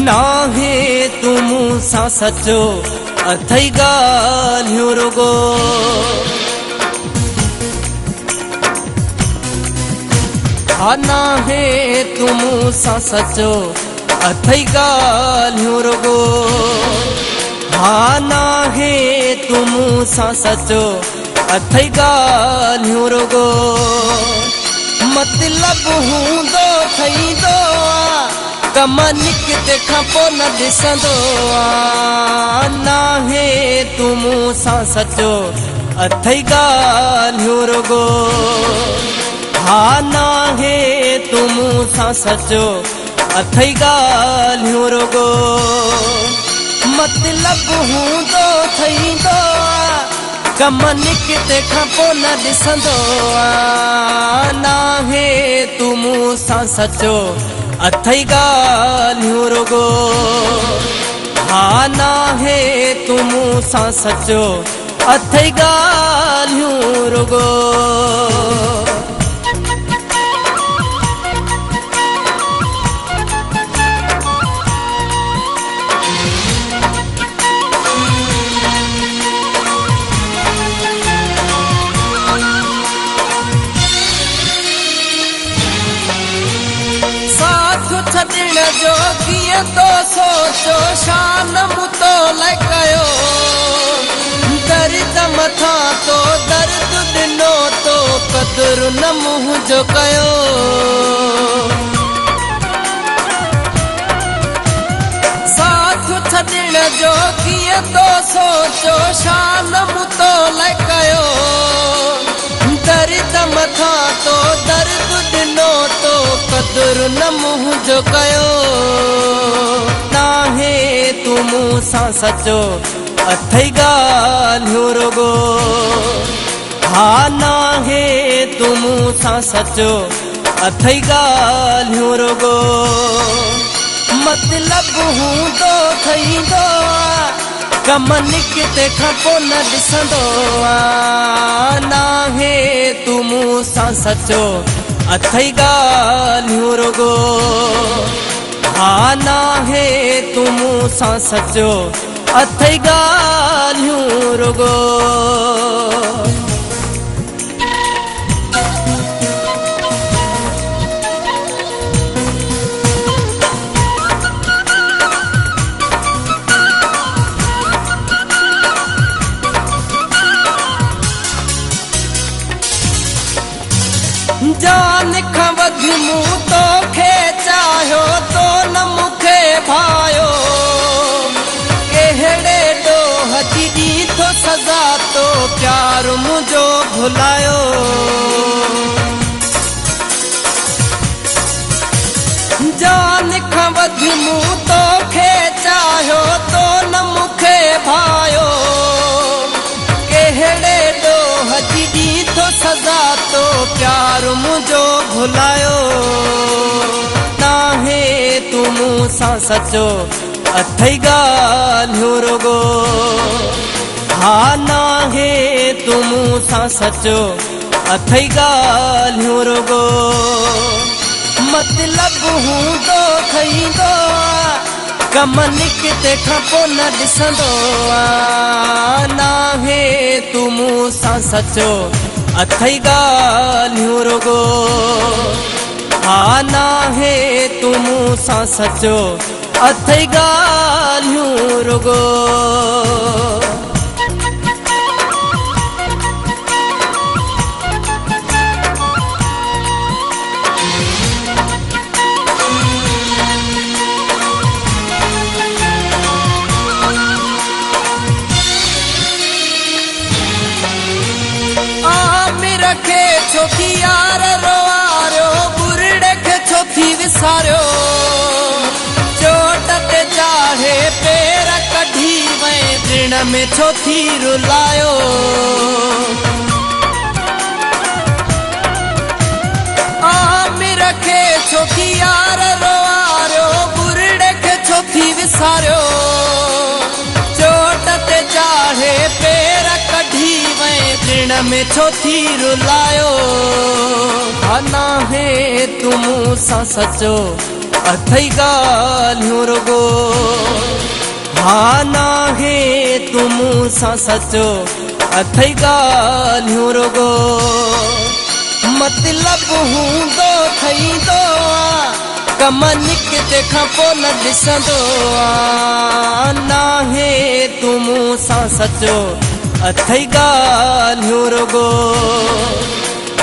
नाहे तुम सा सचो अथई गाल्हियूं रुगो। नाहे तुम सा सचो अथई गाल्हियूं रुगो। नाहे तुम सा सचो अथई गाल्हियूं रुगो। मतलब हूंदो थईंदो कम निकिते खां पोइ न ॾिसंदो। नाहे तुम सा सचो अथई गाल्हियूं रुगो। नाहे तुम सा सचो अथई गाल्हियूं रुगो। मतलब हूंदो थईंदो कम निकिते खां पोइ न ॾिसंदो। नाहे तुम सा सचो अथई गाल्हियूं रुगो। नाहे तुम सा सचो अथई गाल्हियूं रुगो। छॾण जो कीअं तो सोचो शान मूं तो लाइ कयो। दर्द मथां तो दर्द ॾिनो तो क़दुरु न मुंहिंजो कयो। साथ छॾण जो कीअं तो सोचो शान मूं तो लाइ कयो। दर्द मथां तो दर्द ॾिनो तो क़दुरु न मुंहिंजो कयो। नाहे तुम सा सचो अथई गाल्हियूं रुगो। नाहे तुम सा सचो अथई गाल्हियूं रुगो। मतलब हूंदो थईंदो कम निकिते खां पोइ न ॾिसंदो। नाहे तुम सा सचो अथई गाल्हियूं रुगो। नाहे तुम सा सचो अथई गाल्हियूं रुगो। जान खां वधि मूं तोखे चाहियो तो न मूंखे भायो। कहिड़े ॾोह जी ॾींथो सज़ा तो प्यार मुंहिंजो भुलायो। जान खां वधि मूं तोखे चाहियो तो न मूंखे भायो। कहिड़े ॾोह जी ॾींथो सज़ा तो प्यार मुंहिंजो भुलायो। नाहे तुम सा सचो अथई गाल्हियूं रुगो। नाहे तुम सा सचो अथई गाल्हियूं रुगो। मतलब हूंदो थईंदो कम निकिते खां पोइ न ॾिसंदो। नाहे तुम सा सचो अथई गाल्हियूं रुगो। नाहे तुम सा सचो अथई गाल्हियूं रुगो। खे छोकी यार रोआरियो बुरड़े खे छोकी विसारियो। चोट ते चाहे पेर कढी वए ऋण में छोकी रुलायो। आमिर खे छोकी यार रोआरियो बुरड़े खे छोकी विसारियो। चोट ते चाहे पेर कढी वए ऋण में छोकी रुलायो। नाहे तुम सा सचो अथई ॻाल्हियूं रुगो हा नाहे तूं मूंसां सचो अथई ॻाल्हियूं रुगो मतलब हूंदो थींदो कम निकिते खां पोइ न ॾिसंदो नाहे तूं मूंसां सचो अथई ॻाल्हियूं रुगो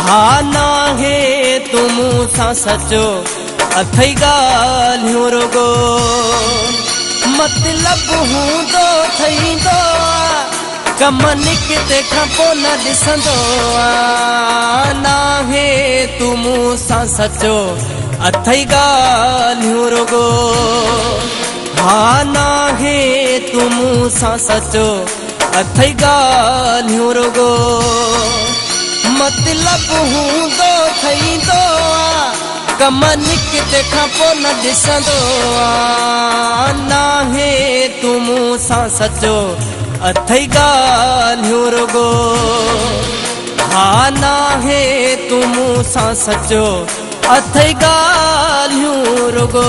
हा नाहे तूं मूंसां सचो अथई ॻाल्हियूं रुगो मतलब हूंदो थींदो कम निकिते खां पोइ न ॾिसंदो नाहे तूं मूंसां सचो अथई ॻाल्हियूं रुगो हा नाहे तूं मूंसां सचो अथई ॻाल्हियूं रुगो मतलब हूंदो थींदो कम निकिते खां पोइ न ॾिसंदो नाहे तूं मूंसां सचो अथई ॻाल्हियूं रुगो हा नाहे तूं मूंसां सचो अथई ॻाल्हियूं रुगो।